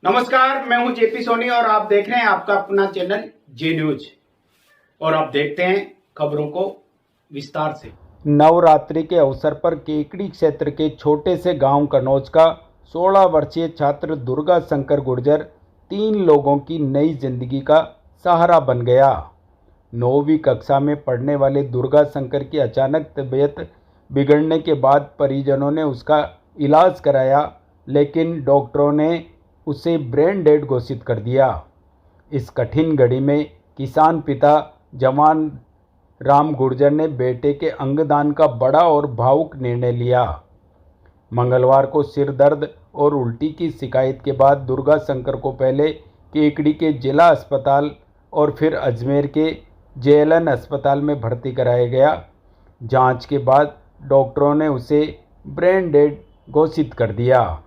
नमस्कार, मैं हूं जेपी सोनी और आप देख रहे हैं आपका अपना चैनल जे न्यूज। और आप देखते हैं खबरों को विस्तार से। नवरात्रि के अवसर पर केकड़ी क्षेत्र के छोटे से गांव कनौज का 16 वर्षीय छात्र दुर्गा शंकर गुर्जर 3 लोगों की नई जिंदगी का सहारा बन गया। 9वीं कक्षा में पढ़ने वाले दुर्गा शंकर की अचानक तबीयत बिगड़ने के बाद परिजनों ने उसका इलाज कराया, लेकिन डॉक्टरों ने उसे ब्रेन डेड घोषित कर दिया। इस कठिन घड़ी में किसान पिता जवान राम गुर्जर ने बेटे के अंगदान का बड़ा और भावुक निर्णय लिया। मंगलवार को सिर दर्द और उल्टी की शिकायत के बाद दुर्गा शंकर को पहले केकड़ी के जिला अस्पताल और फिर अजमेर के जेएलएन अस्पताल में भर्ती कराया गया। जांच के बाद डॉक्टरों ने उसे ब्रेन डेड घोषित कर दिया।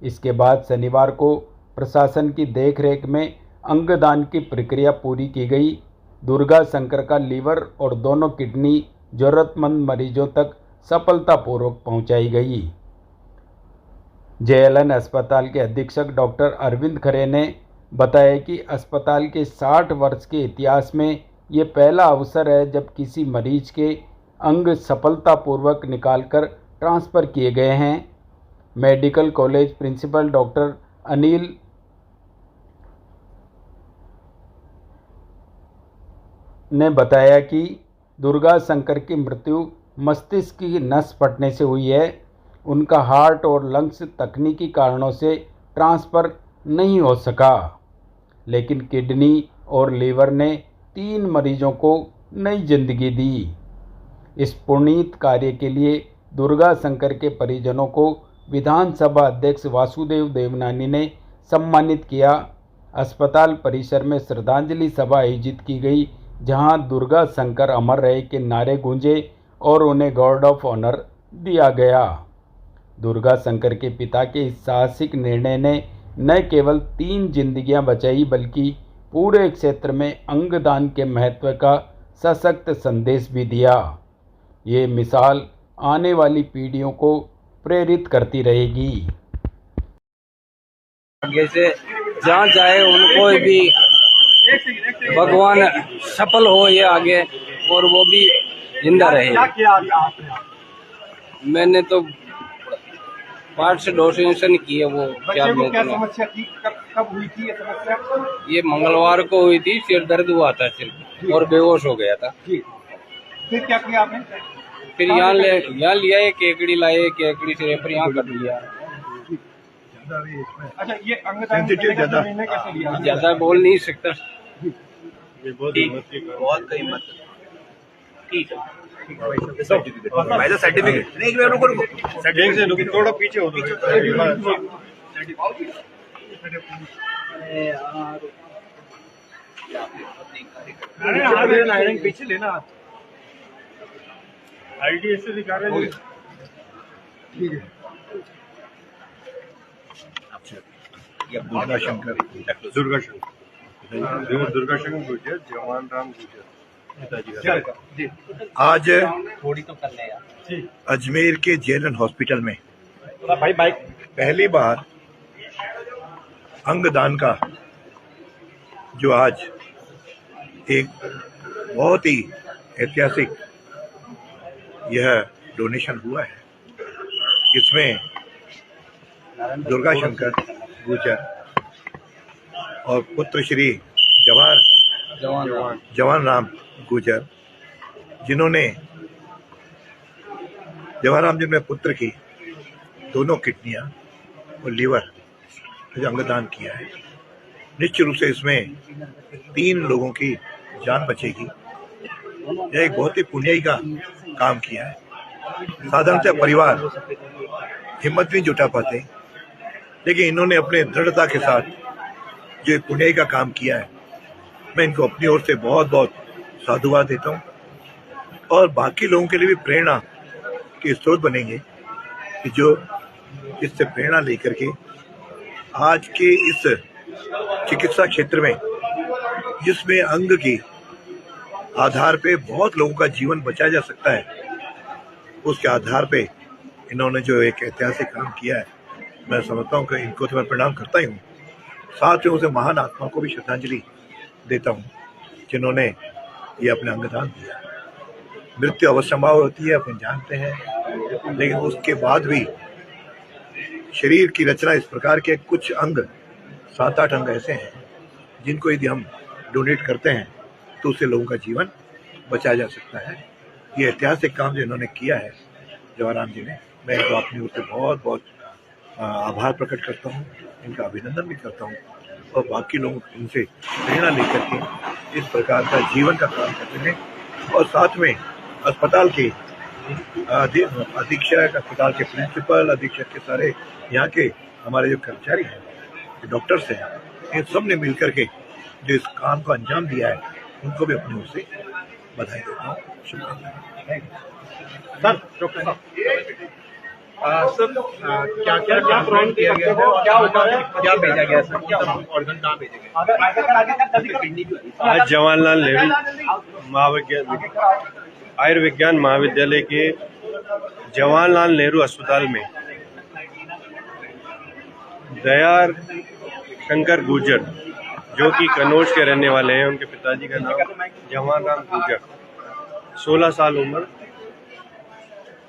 इसके बाद शनिवार को प्रशासन की देखरेख में अंगदान की प्रक्रिया पूरी की गई। दुर्गा शंकर का लीवर और दोनों किडनी जरूरतमंद मरीजों तक सफलतापूर्वक पहुंचाई गई। जेएलएन अस्पताल के अधीक्षक डॉक्टर अरविंद खरे ने बताया कि अस्पताल के 60 वर्ष के इतिहास में ये पहला अवसर है जब किसी मरीज के अंग सफलतापूर्वक निकालकर ट्रांसफ़र किए गए हैं। Medical college principal doctor Anil ने बताया कि दुर्गा शंकर की मृत्यु मस्तिष्क की नस फटने से हुई है। उनका हार्ट और लंग्स तकनीकी कारणों से ट्रांसफ़र नहीं हो सका, लेकिन किडनी और लीवर ने 3 मरीजों को नई जिंदगी दी। इस पुनीत कार्य के लिए दुर्गा शंकर के परिजनों को विधानसभा अध्यक्ष वासुदेव देवनानी ने सम्मानित किया। अस्पताल परिसर में श्रद्धांजलि सभा आयोजित की गई, जहां दुर्गा शंकर अमर रहे के नारे गूंजे और उन्हें गार्ड ऑफ ऑनर दिया गया। दुर्गा शंकर के पिता के इस साहसिक निर्णय ने न केवल 3 जिंदगियां बचाई, बल्कि पूरे क्षेत्र में अंगदान के महत्व का सशक्त संदेश भी दिया। ये मिसाल आने वाली पीढ़ियों को प्रेरित करती रहेगी। आगे से जहाँ जाए उनको भी भगवान सफल हो ये आगे, और वो भी जिंदा रहे। क्या किया आपने? मैंने तो पार्ट से डोनेशन किए। वो क्या क्या समस्या थी? कब हुई थी ये समस्या? ये मंगलवार को हुई थी। सिर दर्द हुआ था सिर, और बेहोश हो गया था। फिर क्या किया आपने? फिर यहाँ लिया, एक केकड़ी लाए, केकड़ी से रेफर यहाँ कर दिया। अच्छा, ये अंगदान निर्णय कैसे लिया? ज्यादा बोल नहीं सकता। बहुत कीमत। ठीक है भाई, सर्टिफिकेट नहीं, रुको थोड़ा पीछे हो। अरे पीछे लेना। आईडीएस से दिखा रहे हैं। ठीक है। दुर्गा शंकर गुर्जर, जवान राम गुर्जर। आज थोड़ी तो कर ले अजमेर के जेएलएन हॉस्पिटल में पहली बार अंगदान का जो आज एक बहुत ही ऐतिहासिक यह डोनेशन हुआ है, इसमें दुर्गा शंकर गुर्जर और पुत्र श्री जवान राम गुर्जर, जिन्होंने जवान राम जी में पुत्र की दोनों किडनियां और लीवर अंगदान किया है। निश्चित रूप से इसमें 3 लोगों की जान बचेगी। यह एक बहुत ही पुण्य का काम किया है। साधारणतः परिवार हिम्मत नहीं जुटा पाते, लेकिन इन्होंने अपने दृढ़ता के साथ जो पुण्य का काम किया है, मैं इनको अपनी ओर से बहुत बहुत साधुवाद देता हूँ, और बाकी लोगों के लिए भी प्रेरणा के स्रोत बनेंगे कि जो इससे प्रेरणा लेकर के आज के इस चिकित्सा क्षेत्र में, जिसमें अंग के आधार पे बहुत लोगों का जीवन बचाया जा सकता है, उसके आधार पे इन्होंने जो एक ऐतिहासिक काम किया है, मैं समझता हूँ कि इनको तो मैं प्रणाम करता ही हूँ। साथ में उसे महान आत्मा को भी श्रद्धांजलि देता हूँ जिन्होंने ये अपना अंगदान दिया। मृत्यु अवश्यंभाव होती है, अपन जानते हैं, लेकिन उसके बाद भी शरीर की रचना इस प्रकार के कुछ अंग 7-8 अंग ऐसे हैं जिनको यदि हम डोनेट करते हैं तो उससे लोगों का जीवन बचाया जा सकता है। ये ऐतिहासिक काम जो इन्होंने किया है जवाहरलाल जी ने, मैं इनको अपनी ओर से बहुत बहुत आभार प्रकट करता हूँ, इनका अभिनंदन भी करता हूँ और बाकी लोग इनसे प्रेरणा लेकर के इस प्रकार का जीवन का काम करते हैं। और साथ में अस्पताल के अधीक्षक, अस्पताल के प्रिंसिपल, अधीक्षक के सारे यहाँ के हमारे जो कर्मचारी हैं, डॉक्टर्स हैं, इन सब ने मिलकर के जो इस काम को अंजाम दिया है उनको भी अपनी ओर से बधाई देता हूँ, शुभकामनाएं। सर डॉक्टर साहब क्या क्या क्या प्रोग्राम किया गया है, क्या होता है, क्या भेजा गया सर, क्या ऑर्गन कहाँ भेजे गए? आज जवाहरलाल नेहरू आयुर्विज्ञान महाविद्यालय के जवाहरलाल नेहरू अस्पताल में दयार शंकर गुर्जर, जो कि कन्नौज के रहने वाले हैं, उनके पिताजी का नाम जवाहरलाल गुर्जर, 16 साल उम्र,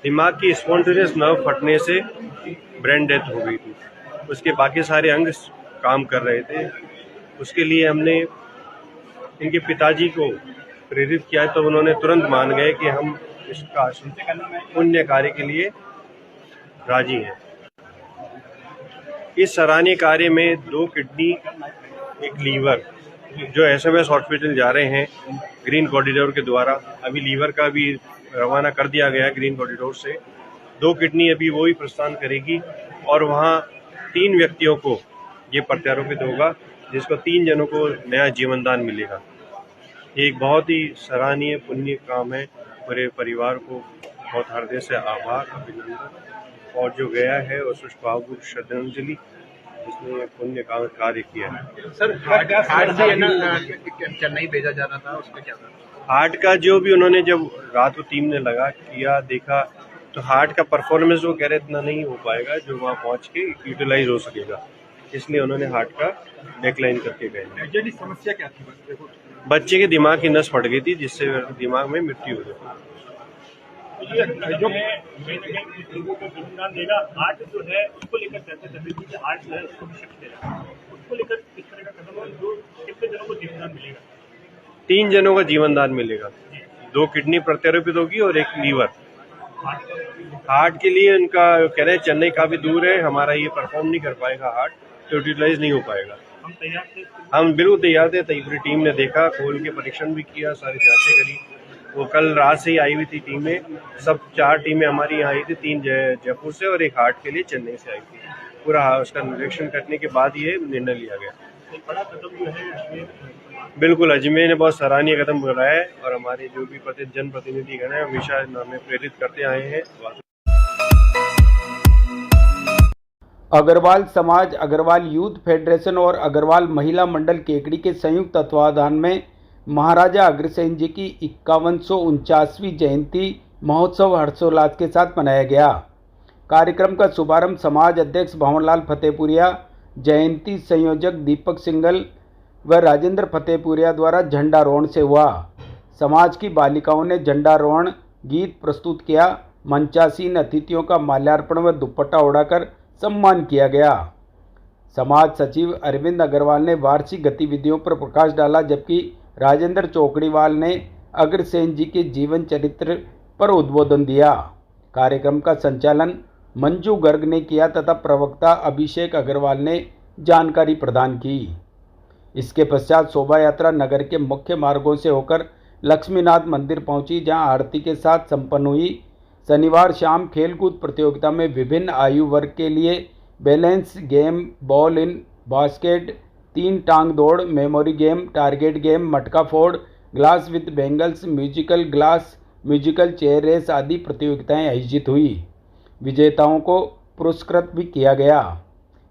दिमाग की स्पॉन्टेनियस नर्व फटने से ब्रेन डेथ हो गई थी। उसके बाकी सारे अंग काम कर रहे थे। उसके लिए हमने इनके पिताजी को प्रेरित किया तो उन्होंने तुरंत मान गए कि हम इसका पुण्य कार्य के लिए राजी हैं। इस सराहनीय कार्य में 2 किडनी, 1 लीवर जो SMS हॉस्पिटल जा रहे हैं ग्रीन कॉरिडोर के द्वारा, अभी लीवर का भी रवाना कर दिया गया ग्रीन कॉरिडोर से। 2 किडनी अभी वो ही प्रस्थान करेगी और वहाँ 3 व्यक्तियों को ये प्रत्यारोपित होगा, जिसको 3 जनों को नया जीवन दान मिलेगा। ये एक बहुत ही सराहनीय पुण्य काम है। पूरे परिवार को बहुत हृदय से आभार, अभिनंदन, और जो गया है और पुष्पांजलि श्रद्धांजलि, जिसने ये पुण्य कार्य किया है। सर हार्ट से चेन्नई भेजा जाना था, उसका क्या था? हार्ट का जो भी उन्होंने जब रात को टीम ने लगा किया देखा तो हार्ट का परफॉर्मेंस वो कह रहे इतना नहीं हो पाएगा जो वहाँ पहुँच के यूटिलाइज हो सकेगा, इसलिए उन्होंने हार्ट का डेक्लाइन करके गए। समस्या क्या थी? बच्चे के दिमाग की नस फट गई थी, जिससे दिमाग में मृत्यु हो गई। जो लोगों को जीवनदान देगा, हार्ट जो है उसको लेकर चर्चा चल रही थी कि हार्ट जो है उसको भी शक्ति देगा, उसको लेकर किस तरह का कदम है, जो कितने जनों को जीवनदान मिलेगा? 3 जनों का जीवन दान मिलेगा, 2 किडनी प्रत्यारोपित होगी और 1 लीवर। हार्ट के लिए उनका कह रहे हैं चेन्नई काफी दूर है, हमारा ये परफॉर्म नहीं कर पाएगा, हार्ट तो यूटिलाइज नहीं हो पाएगा। हम तैयार थे, हम बिल्कुल तैयार थे। पूरी टीम ने देखा, खोल के परीक्षण भी किया, सारी जांचें करी। वो कल रात से ही आई हुई थी टीमें, सब 4 टीमें हमारी यहाँ आई थी, 3 जयपुर से और 1 हार्ट के लिए चेन्नई से आई थी। पूरा उसका निरीक्षण करने के बाद ये निर्णय लिया गया। एक बड़ा कदम जो है अजमेर, बिल्कुल, अजमेर ने बहुत सराहनीय कदम उठाया है और हमारे जो भी जनप्रतिनिधिगण हैं हमेशा हमें प्रेरित करते आए हैं। अग्रवाल समाज, अग्रवाल यूथ फेडरेशन और अग्रवाल महिला मंडल केकड़ी के संयुक्त तत्वावधान में महाराजा अग्रसेन जी की 5149वीं जयंती महोत्सव हर्षोल्लास के साथ मनाया गया। कार्यक्रम का शुभारंभ समाज अध्यक्ष भंवरलाल फतेहपुरिया, जयंती संयोजक दीपक सिंघल व राजेंद्र फतेहपुरिया द्वारा झंडारोहण से हुआ। समाज की बालिकाओं ने झंडारोहण गीत प्रस्तुत किया। मंचासीन अतिथियों का माल्यार्पण व दुपट्टा ओढ़ाकर सम्मान किया गया। समाज सचिव अरविंद अग्रवाल ने वार्षिक गतिविधियों पर प्रकाश डाला, जबकि राजेंद्र चौकड़ीवाल ने अग्रसेन जी के जीवन चरित्र पर उद्बोधन दिया। कार्यक्रम का संचालन मंजू गर्ग ने किया तथा प्रवक्ता अभिषेक अग्रवाल ने जानकारी प्रदान की। इसके पश्चात शोभा यात्रा नगर के मुख्य मार्गों से होकर लक्ष्मीनाथ मंदिर पहुंची, जहां आरती के साथ संपन्न हुई। शनिवार शाम खेलकूद प्रतियोगिता में विभिन्न आयु वर्ग के लिए balance game, ball in basket, 3 टांग दौड़, मेमोरी गेम, टारगेट गेम, मटका फोड़, glass with bangles, musical glass, musical chair race आदि प्रतियोगिताएं आयोजित हुई। विजेताओं को पुरस्कृत भी किया गया।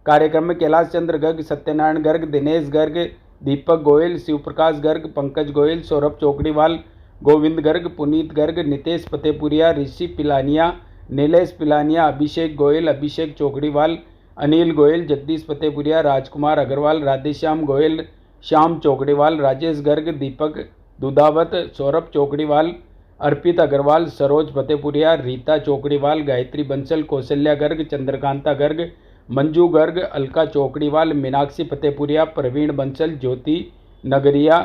कार्यक्रम में कैलाश चंद्र गर्ग, सत्यनारायण गर्ग, दिनेश गर्ग, दीपक गोयल, शिवप्रकाश गर्ग, पंकज गोयल, सौरभ चौकड़ीवाल, गोविंद गर्ग, पुनीत गर्ग, नितेश फतेहपुरिया, ऋषि पिलानिया, नीलेश पिलानिया, अभिषेक गोयल, अभिषेक चौकड़ीवाल, अनिल गोयल, जगदीश फतेहपुरिया, राजकुमार अग्रवाल, राधेश्याम गोयल, श्याम चौकड़ीवाल, राजेश गर्ग, दीपक दुधावत, सौरभ चौकड़ीवाल, अर्पित अग्रवाल, सरोज फतेहपुरिया, रीता चौकड़ीवाल, गायत्री बंसल, कौशल्या गर्ग, चंद्रकांता गर्ग, मंजू गर्ग, अलका चौकड़ीवाल, मीनाक्षी फतेहपुरिया, प्रवीण बंसल, ज्योति नगरिया,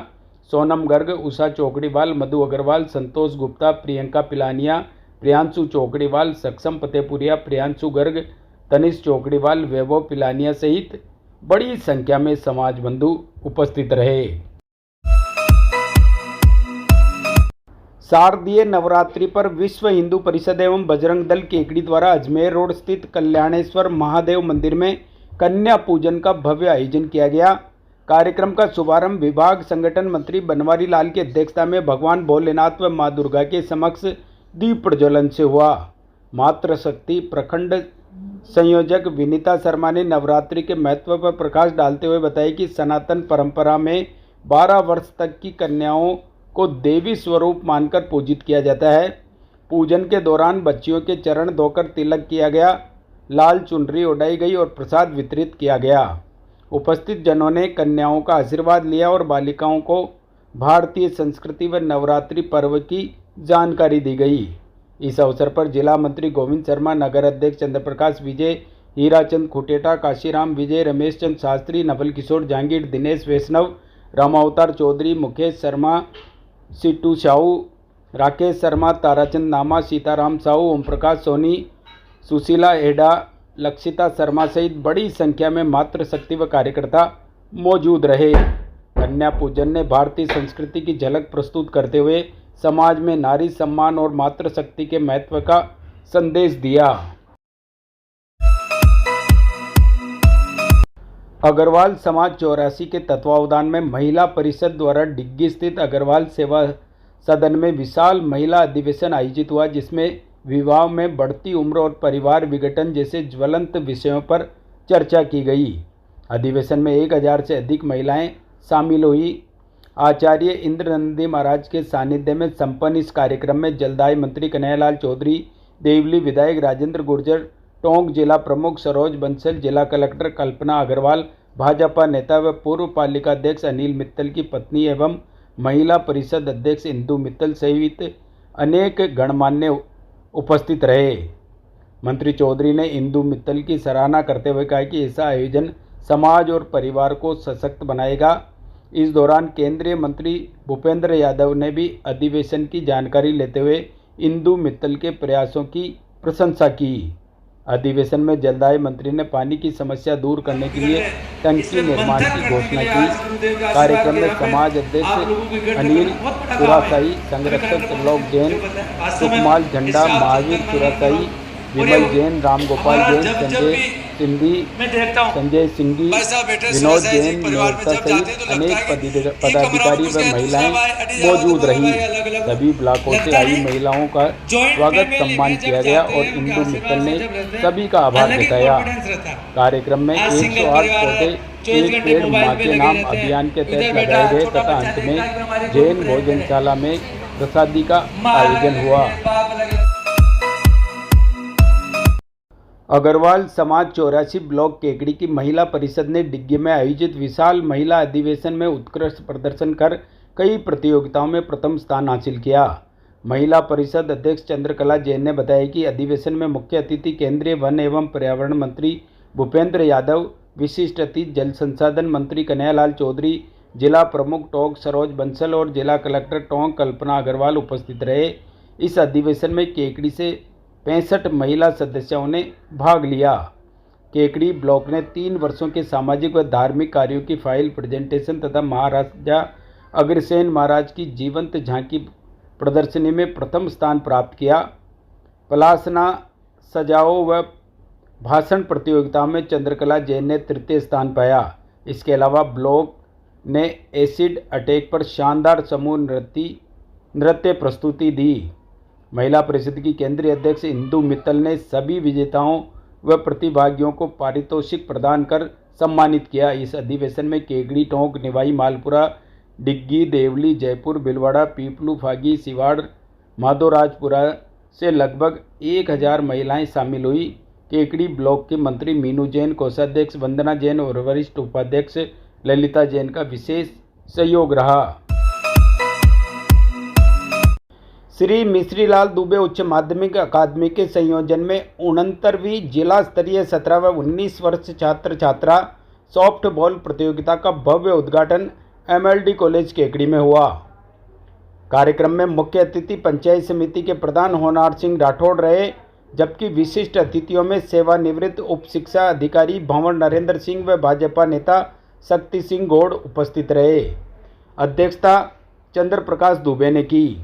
सोनम गर्ग, उषा चौकड़ीवाल, मधु अग्रवाल, संतोष गुप्ता, प्रियंका पिलानिया, प्रियांशु चौकड़ीवाल, सक्षम फतेहपुरिया, प्रियांशु गर्ग, तनिष चौकड़ीवाल, वैभव पिलानिया सहित बड़ी संख्या में समाज बंधु उपस्थित रहे। शारदीय नवरात्रि पर विश्व हिंदू परिषद एवं बजरंग दल केकड़ी द्वारा अजमेर रोड स्थित कल्याणेश्वर महादेव मंदिर में कन्या पूजन का भव्य आयोजन किया गया। कार्यक्रम का शुभारंभ विभाग संगठन मंत्री बनवारी लाल की अध्यक्षता में भगवान भोलेनाथ व मां दुर्गा के समक्ष दीप प्रज्वलन से हुआ। मातृशक्ति प्रखंड संयोजक विनीता शर्मा ने नवरात्रि के महत्व पर प्रकाश डालते हुए बताया कि सनातन परंपरा में 12 वर्ष तक की कन्याओं को देवी स्वरूप मानकर पूजित किया जाता है। पूजन के दौरान बच्चियों के चरण धोकर तिलक किया गया, लाल चुनरी उड़ाई गई और प्रसाद वितरित किया गया। उपस्थित जनों ने कन्याओं का आशीर्वाद लिया और बालिकाओं को भारतीय संस्कृति व नवरात्रि पर्व की जानकारी दी गई। इस अवसर पर जिला मंत्री गोविंद शर्मा, नगर अध्यक्ष चंद्रप्रकाश विजय, हीराचंद खुटेटा, काशीराम विजय, रमेश चंद शास्त्री, नवल किशोर जहांगीर, दिनेश वैष्णव, रामावतार चौधरी, मुकेश शर्मा, सिट्टू साहू, राकेश शर्मा, ताराचंद नामा, सीताराम साहू, ओम प्रकाश सोनी, सुशीला हेडा, लक्षिता शर्मा सहित बड़ी संख्या में मातृशक्ति व कार्यकर्ता मौजूद रहे। कन्या पूजन ने भारतीय संस्कृति की झलक प्रस्तुत करते हुए समाज में नारी सम्मान और मातृशक्ति के महत्व का संदेश दिया। अग्रवाल समाज 84 के तत्वावधान में महिला परिषद द्वारा डिग्गी स्थित अग्रवाल सेवा सदन में विशाल महिला अधिवेशन आयोजित हुआ, जिसमें विवाह में बढ़ती उम्र और परिवार विघटन जैसे ज्वलंत विषयों पर चर्चा की गई। अधिवेशन में 1000 से अधिक महिलाएं शामिल हुई। आचार्य इंद्रनंदी महाराज के सानिध्य में संपन्न इस कार्यक्रम में जलदाय मंत्री कन्हैयालाल चौधरी, देवली विधायक राजेंद्र गुर्जर, टोंक जिला प्रमुख सरोज बंसल, जिला कलेक्टर कल्पना अग्रवाल, भाजपा नेता व पूर्व पालिका अध्यक्ष अनिल मित्तल की पत्नी एवं महिला परिषद अध्यक्ष इंदू मित्तल सहित अनेक गणमान्य उपस्थित रहे। मंत्री चौधरी ने इंदू मित्तल की सराहना करते हुए कहा कि ऐसा आयोजन समाज और परिवार को सशक्त बनाएगा। इस दौरान केंद्रीय मंत्री भूपेंद्र यादव ने भी अधिवेशन की जानकारी लेते हुए इंदू मित्तल के प्रयासों की प्रशंसा की। अधिवेशन में जलदाय मंत्री ने पानी की समस्या दूर करने के लिए टंकी निर्माण की घोषणा की। कार्यक्रम में समाज अध्यक्ष अनिल चुरासाई, संरक्षक त्रिलोक जैन, सुकमाल झंडा, महावीर चुरासाई, विमल जैन, रामगोपाल जैन, संजय सिंधी, संजय सिंगी, विनोद जैन, मेहता सहित अनेक पदाधिकारी व महिलाएं मौजूद रही। सभी ब्लॉकों से आई महिलाओं का स्वागत सम्मान किया गया और इंदू मित्तल ने सभी का आभार जताया। कार्यक्रम में 108 पौधे एक पेड़ मां के नाम अभियान के तहत लगाए गए तथा अंत में जैन भोजनशाला में प्रसादी का आयोजन हुआ। अग्रवाल समाज 84 ब्लॉक केकड़ी की महिला परिषद ने डिग्गी में आयोजित विशाल महिला अधिवेशन में उत्कृष्ट प्रदर्शन कर कई प्रतियोगिताओं में प्रथम स्थान हासिल किया। महिला परिषद अध्यक्ष चंद्रकला जैन ने बताया कि अधिवेशन में मुख्य अतिथि केंद्रीय वन एवं पर्यावरण मंत्री भूपेंद्र यादव, विशिष्ट अतिथि जल संसाधन मंत्री कन्हैयालाल चौधरी, जिला प्रमुख टोंक सरोज बंसल और जिला कलेक्टर टोंक कल्पना अग्रवाल उपस्थित रहे। इस अधिवेशन में केकड़ी से 65 महिला सदस्यों ने भाग लिया। केकड़ी ब्लॉक ने 3 वर्षों के सामाजिक व धार्मिक कार्यों की फाइल प्रेजेंटेशन तथा महाराजा अग्रसेन महाराज की जीवंत झांकी प्रदर्शनी में प्रथम स्थान प्राप्त किया। पलासना सजाओ व भाषण प्रतियोगिता में चंद्रकला जैन ने तृतीय स्थान पाया। इसके अलावा ब्लॉक ने एसिड अटैक पर शानदार समूह नृत्य प्रस्तुति दी। महिला परिषद की केंद्रीय अध्यक्ष इंदू मित्तल ने सभी विजेताओं व प्रतिभागियों को पारितोषिक प्रदान कर सम्मानित किया। इस अधिवेशन में केकड़ी, टोंक, निवाई, मालपुरा, डिग्गी, देवली, जयपुर, बिलवाड़ा, पीपलू, फागी, सिवाड़, माधोराजपुरा से लगभग 1000 महिलाएं शामिल हुई। केकड़ी ब्लॉक के मंत्री मीनू जैन, कोषाध्यक्ष वंदना जैन और वरिष्ठ उपाध्यक्ष ललिता जैन का विशेष सहयोग रहा। श्री मिश्रीलाल दुबे उच्च माध्यमिक अकादमी के संयोजन में 69वीं जिला स्तरीय 17 व 19 वर्ष छात्र छात्रा सॉफ्ट बॉल प्रतियोगिता का भव्य उद्घाटन MLD कॉलेज केकड़ी में हुआ। कार्यक्रम में मुख्य अतिथि पंचायत समिति के प्रधान होनार सिंह राठौड़ रहे, जबकि विशिष्ट अतिथियों में सेवानिवृत्त उप शिक्षा अधिकारी भंवर नरेंद्र सिंह व भाजपा नेता शक्ति सिंह गौड़ उपस्थित रहे। अध्यक्षता चंद्र प्रकाश दुबे ने की।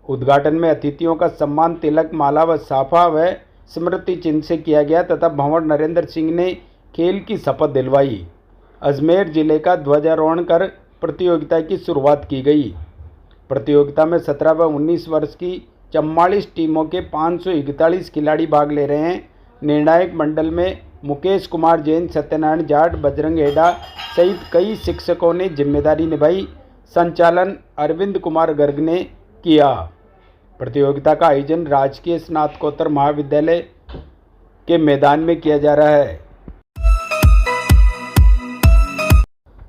उद्घाटन में अतिथियों का सम्मान तिलक, माला व साफा व स्मृति चिन्ह से किया गया तथा भंवर नरेंद्र सिंह ने खेल की शपथ दिलवाई। अजमेर जिले का ध्वजारोहण कर प्रतियोगिता की शुरुआत की गई। प्रतियोगिता में 17 व 19 वर्ष की 44 टीमों के 541 खिलाड़ी भाग ले रहे हैं। निर्णायक मंडल में मुकेश कुमार जैन, सत्यनारायण जाट, बजरंग हेडा सहित कई शिक्षकों ने जिम्मेदारी निभाई। संचालन अरविंद कुमार गर्ग ने किया। प्रतियोगिता का आयोजन राजकीय स्नातकोत्तर महाविद्यालय के मैदान में किया जा रहा है।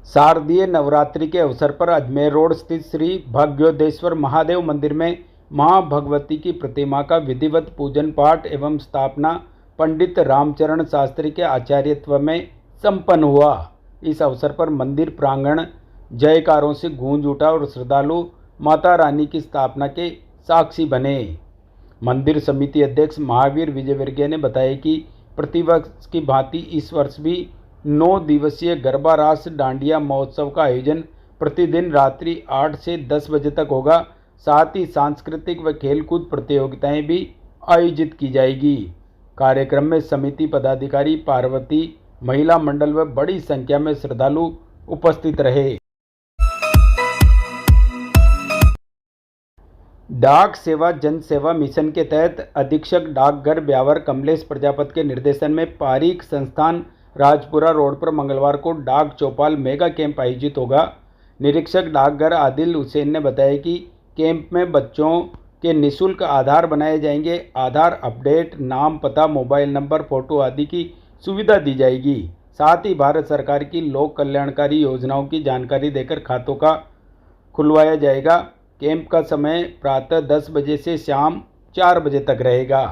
शारदीय नवरात्रि के अवसर पर अजमेर रोड स्थित श्री भाग्योदेश्वर महादेव मंदिर में मां भगवती की प्रतिमा का विधिवत पूजन पाठ एवं स्थापना पंडित रामचरण शास्त्री के आचार्यत्व में संपन्न हुआ। इस अवसर पर मंदिर प्रांगण जयकारों से गूंज उठा और श्रद्धालु माता रानी की स्थापना के साक्षी बने। मंदिर समिति अध्यक्ष महावीर विजयवर्गीय ने बताया कि प्रतिवर्ष की भांति इस वर्ष भी 9 दिवसीय गरबा रास डांडिया महोत्सव का आयोजन प्रतिदिन रात्रि 8 से 10 बजे तक होगा। साथ ही सांस्कृतिक व खेलकूद प्रतियोगिताएं भी आयोजित की जाएगी। कार्यक्रम में समिति पदाधिकारी, पार्वती महिला मंडल व बड़ी संख्या में श्रद्धालु उपस्थित रहे। डाक सेवा जन सेवा मिशन के तहत अधीक्षक डाकघर ब्यावर कमलेश प्रजापति के निर्देशन में पारीख संस्थान राजपुरा रोड पर मंगलवार को डाक चौपाल मेगा कैंप आयोजित होगा। निरीक्षक डाकघर आदिल हुसैन ने बताया कि कैंप में बच्चों के निःशुल्क आधार बनाए जाएंगे। आधार अपडेट, नाम, पता, मोबाइल नंबर, फोटो आदि की सुविधा दी जाएगी। साथ ही भारत सरकार की लोक कल्याणकारी योजनाओं की जानकारी देकर खातों का खुलवाया जाएगा। कैंप का समय प्रातः 10 बजे से शाम 4 बजे तक रहेगा।